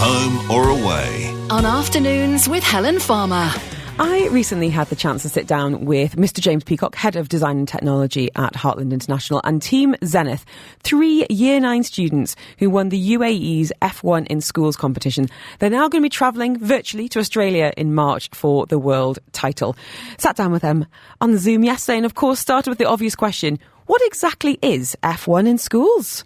home or away. On Afternoons with Helen Farmer. I recently had the chance to sit down with Mr. James Peacock, Head of Design and Technology at Heartland International, and Team Zenith, 3 Year 9 students who won the UAE's F1 in Schools competition. They're now going to be travelling virtually to Australia in March for the world title. Sat down with them on Zoom yesterday and, of course, started with the obvious question, what exactly is F1 in Schools?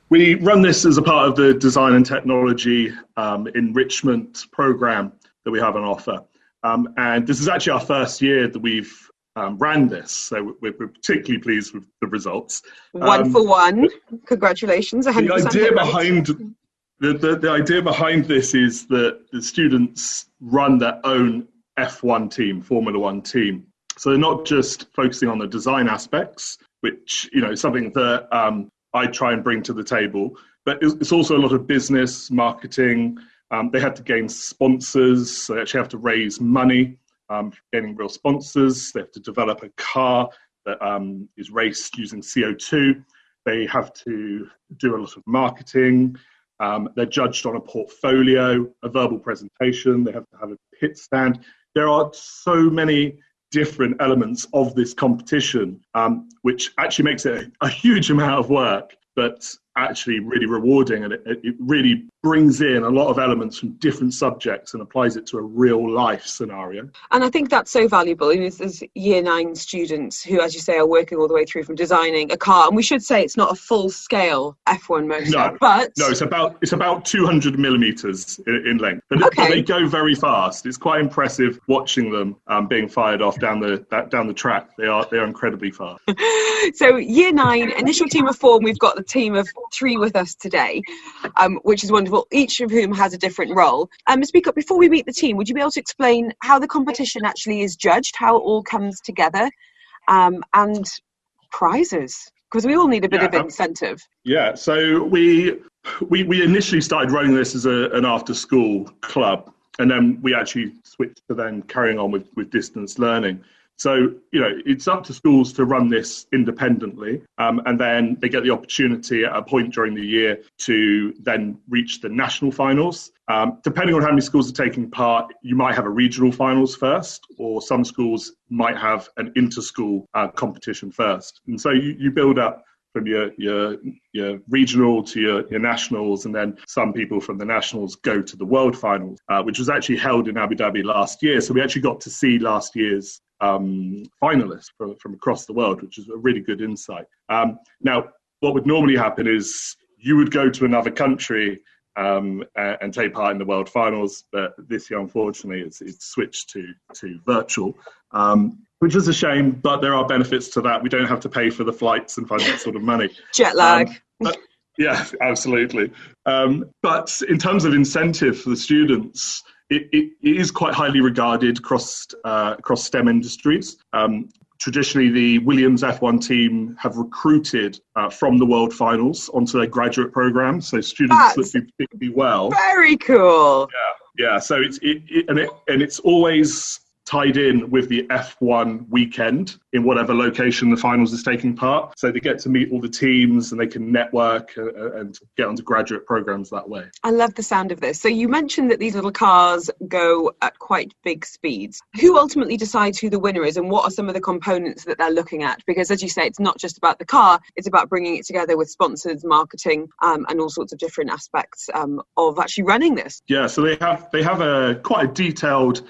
We run this as a part of the Design and Technology enrichment programme that we have on offer. And this is actually our first year that we've ran this, so we're particularly pleased with the results. 1 for 1. Congratulations. 100% the idea behind this is that the students run their own F1 team, Formula One team. So they're not just focusing on the design aspects, which is something that I try and bring to the table, but it's also a lot of business, marketing. They have to gain sponsors, so they actually have to raise money, gaining real sponsors. They have to develop a car that is raced using CO2. They have to do a lot of marketing. They're judged on a portfolio, a verbal presentation. They have to have a pit stand. There are so many different elements of this competition, which actually makes it a huge amount of work, but actually really rewarding, and it really brings in a lot of elements from different subjects and applies it to a real life scenario. And I think that's so valuable. There's Year 9 students who, as you say, are working all the way through from designing a car, and we should say it's not a full-scale F1 motor, it's about 200 millimeters in length, but they go very fast. It's quite impressive watching them being fired off down the track. They are incredibly fast. So Year 9 initial team of 4, and we've got the team of 3 with us today, which is wonderful, each of whom has a different role. Speak up, before we meet the team, would you be able to explain how the competition actually is judged, how it all comes together, and prizes? Because we all need a bit of incentive. Yeah, so we initially started running this as an after-school club, and then we actually switched to then carrying on with distance learning. So, it's up to schools to run this independently, and then they get the opportunity at a point during the year to then reach the national finals. Depending on how many schools are taking part, you might have a regional finals first, or some schools might have an inter-school competition first. And so you build up from your regional to your nationals, and then some people from the nationals go to the world finals, which was actually held in Abu Dhabi last year. So we actually got to see last year's finalists from across the world, which is a really good insight. Now, what would normally happen is you would go to another country and take part in the world finals, but this year, unfortunately, it's switched to virtual, which is a shame, but there are benefits to that. We don't have to pay for the flights and find that sort of money. Jet lag. Yeah, absolutely. But in terms of incentive for the students, it is quite highly regarded across STEM industries. Traditionally, the Williams F1 team have recruited from the World Finals onto their graduate program. So students that do particularly well. Very cool. Yeah. So it's always tied in with the F1 weekend in whatever location the finals is taking part. So they get to meet all the teams and they can network and get onto graduate programs that way. I love the sound of this. So you mentioned that these little cars go at quite big speeds. Who ultimately decides who the winner is, and what are some of the components that they're looking at? Because as you say, it's not just about the car, it's about bringing it together with sponsors, marketing, and all sorts of different aspects of actually running this. Yeah, so they have a quite a detailed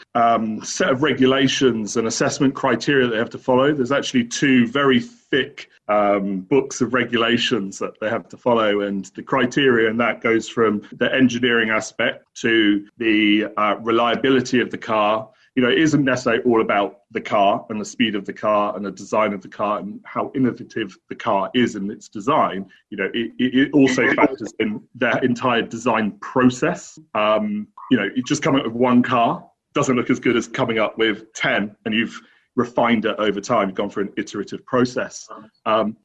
set of regulations and assessment criteria they have to follow. There's actually 2 very thick books of regulations that they have to follow, and the criteria in that goes from the engineering aspect to the reliability of the car. It isn't necessarily all about the car and the speed of the car and the design of the car and how innovative the car is in its design. It also factors in their entire design process. You just come up with one car doesn't look as good as coming up with 10, and you've refined it over time. You've gone through an iterative process. And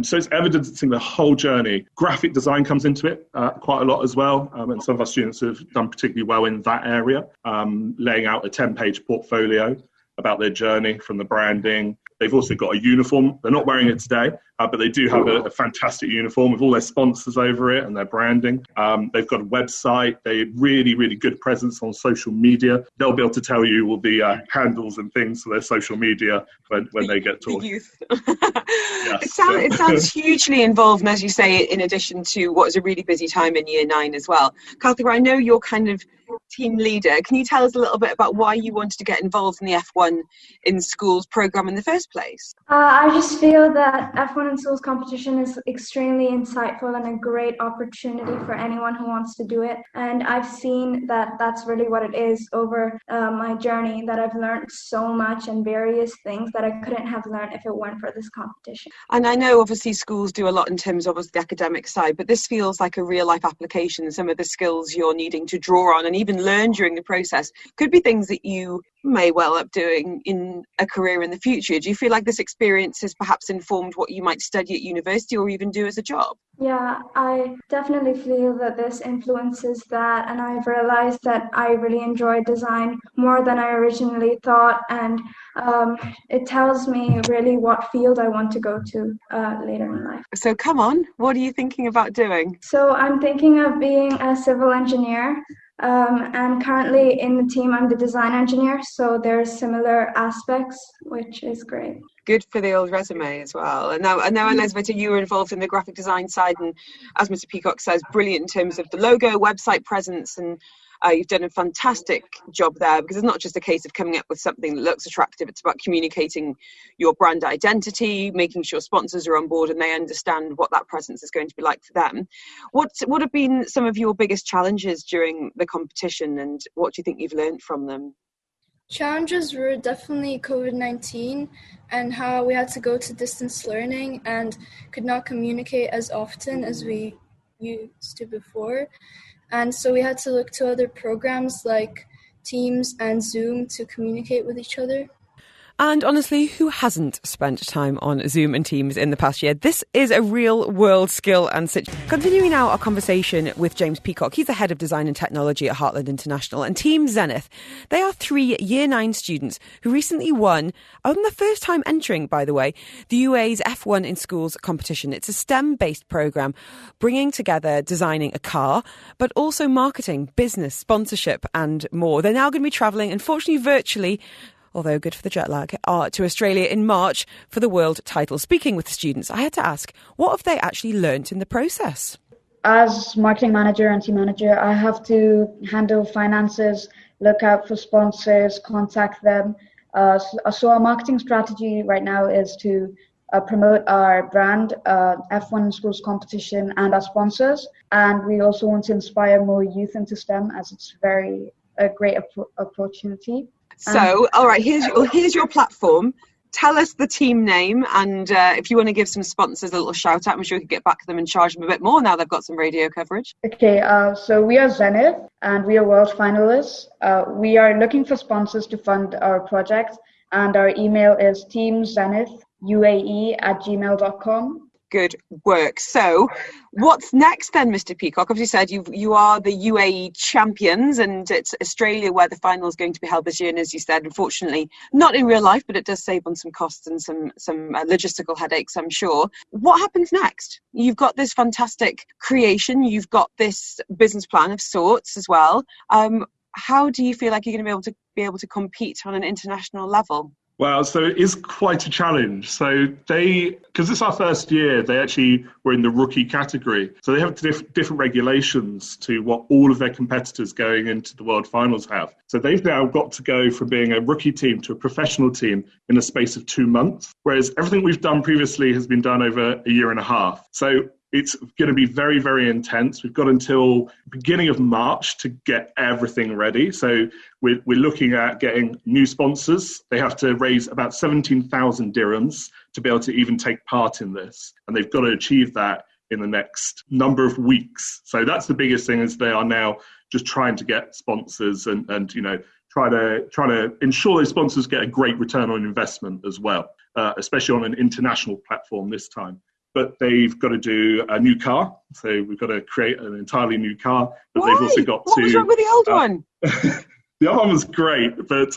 so it's evidencing the whole journey. Graphic design comes into it quite a lot as well. And some of our students have done particularly well in that area, laying out a 10-page portfolio about their journey from the branding They've also got a uniform. They're not wearing it today, but they do have a fantastic uniform with all their sponsors over it and their branding. They've got a website. They really, really good presence on social media. They'll be able to tell you all the handles and things for their social media when they get talking. Youth. Yes. It sounds hugely involved, and as you say, in addition to what is a really busy time in Year 9 as well. Carthager, I know you're kind of team leader. Can you tell us a little bit about why you wanted to get involved in the F1 in Schools programme in the first place? I just feel that F1 in Schools competition is extremely insightful and a great opportunity for anyone who wants to do it. And I've seen that that's really what it is over my journey, that I've learned so much and various things that I couldn't have learned if it weren't for this competition. And I know obviously schools do a lot in terms of the academic side, but this feels like a real life application. Some of the skills you're needing to draw on and even learn during the process could be things that you may well up doing in a career in the future. Do you feel like this experience has perhaps informed what you might study at university or even do as a job? Yeah, I definitely feel that this influences that, and I've realized that I really enjoy design more than I originally thought, and it tells me really what field I want to go to later in life. So come on, what are you thinking about doing? So I'm thinking of being a civil engineer. And currently in the team, I'm the design engineer, so there's similar aspects, which is great. Good for the old resume as well. And now Elizabeth, you were involved in the graphic design side, and as Mr. Peacock says, brilliant in terms of the logo, website presence, and you've done a fantastic job there, because it's not just a case of coming up with something that looks attractive. It's about communicating your brand identity, making sure sponsors are on board and they understand what that presence is going to be like for them. What have been some of your biggest challenges during the competition, and what do you think you've learned from them? Challenges were definitely COVID-19 and how we had to go to distance learning and could not communicate as often as we used to before. And so we had to look to other programs like Teams and Zoom to communicate with each other. And honestly, who hasn't spent time on Zoom and Teams in the past year? This is a real world skill and Continuing now our conversation with James Peacock. He's the head of design and technology at Heartland International, and Team Zenith. They are 3 Year 9 students who recently won, on the first time entering, by the way, the UAE's F1 in Schools competition. It's a STEM-based programme bringing together designing a car, but also marketing, business, sponsorship and more. They're now going to be travelling, unfortunately virtually, although good for the jet lag, to Australia in March for the world title. Speaking with the students, I had to ask, what have they actually learnt in the process? As marketing manager and team manager, I have to handle finances, look out for sponsors, contact them. So our marketing strategy right now is to promote our brand, F1 in Schools competition, and our sponsors. And we also want to inspire more youth into STEM, as it's a great opportunity. So, all right, here's your platform. Tell us the team name, and if you want to give some sponsors a little shout out, I'm sure you could get back to them and charge them a bit more now they've got some radio coverage. Okay, so we are Zenith, and we are world finalists. We are looking for sponsors to fund our project, and our email is teamzenithuae@gmail.com. Good work. So what's next then, Mr. Peacock? As you said, you are the UAE champions, and it's Australia where the final is going to be held this year. And as you said, unfortunately, not in real life, but it does save on some costs and some logistical headaches, I'm sure. What happens next? You've got this fantastic creation. You've got this business plan of sorts as well. How do you feel like you're going to be able to compete on an international level? Well, so it is quite a challenge. So because it's our first year, they actually were in the rookie category. So they have different regulations to what all of their competitors going into the World Finals have. So they've now got to go from being a rookie team to a professional team in a space of 2 months, whereas everything we've done previously has been done over a year and a half. So it's going to be very, very intense. We've got until beginning of March to get everything ready. So we're looking at getting new sponsors. They have to raise about 17,000 dirhams to be able to even take part in this. And they've got to achieve that in the next number of weeks. So that's the biggest thing, is they are now just trying to get sponsors and try to ensure those sponsors get a great return on investment as well, especially on an international platform this time. But they've got to do a new car. So we've got to create an entirely new car. But Why? They've also got What was wrong with the old one? The other one was great, but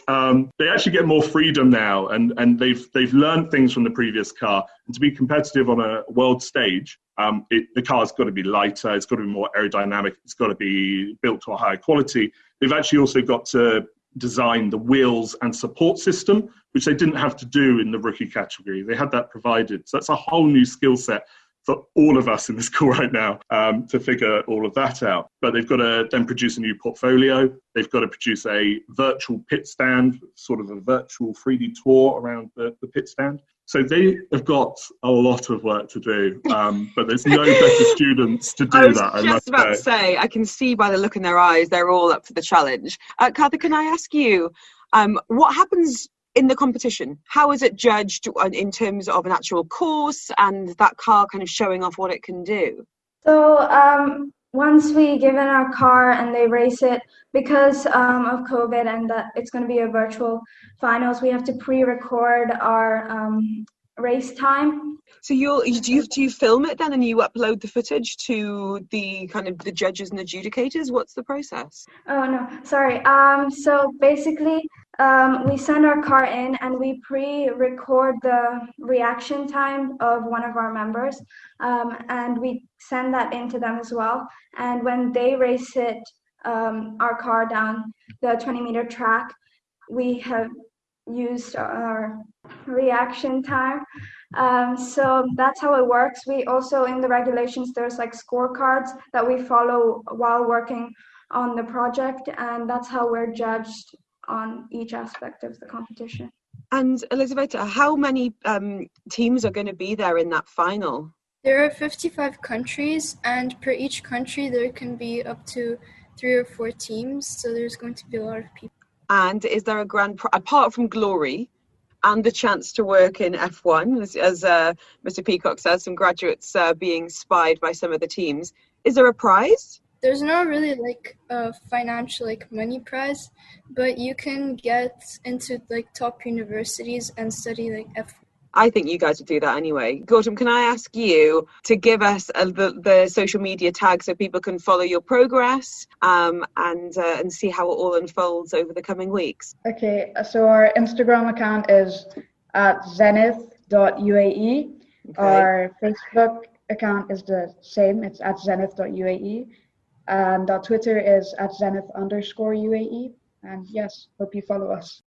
they actually get more freedom now, and they've learned things from the previous car. And to be competitive on a world stage, the car's got to be lighter, it's got to be more aerodynamic, it's got to be built to a higher quality. They've actually also got to design the wheels and support system, which they didn't have to do in the rookie category. They had that provided. So that's a whole new skill set for all of us in this call right now to figure all of that out. But they've got to then produce a new portfolio. They've got to produce a virtual pit stand, sort of a virtual 3D tour around the pit stand. So they have got a lot of work to do, but there's no better students to do that. I was just about to say, I can see by the look in their eyes, they're all up for the challenge. Kathy, can I ask you, what happens in the competition? How is it judged in terms of an actual course and that car kind of showing off what it can do? So once we give in our car and they race it, because of COVID and that it's going to be a virtual finals, we have to pre-record our race time. So do you film it then and you upload the footage to the kind of the judges and adjudicators? What's the process? Oh no, sorry. So basically, we send our car in and we pre-record the reaction time of one of our members, and we send that in to them as well. And when they race it, our car down the 20-meter track, we have used our reaction time. So that's how it works. We also, in the regulations, there's like scorecards that we follow while working on the project, and that's how we're judged on each aspect of the competition. And Elisabetta, how many teams are going to be there in that final? There are 55 countries, and per each country there can be up to 3 or 4 teams, so there's going to be a lot of people. And is there a apart from glory and the chance to work in F1, as Mr. Peacock says, some graduates being spied by some of the teams, is there a prize? There's not really like a financial money prize, but you can get into top universities and study F1. I think you guys would do that anyway. Gautam, can I ask you to give us the social media tag so people can follow your progress and see how it all unfolds over the coming weeks? Okay, so our Instagram account is at zenith.uae. Okay. Our Facebook account is the same, it's at zenith.uae. And our Twitter is at zenith_UAE. And yes, hope you follow us.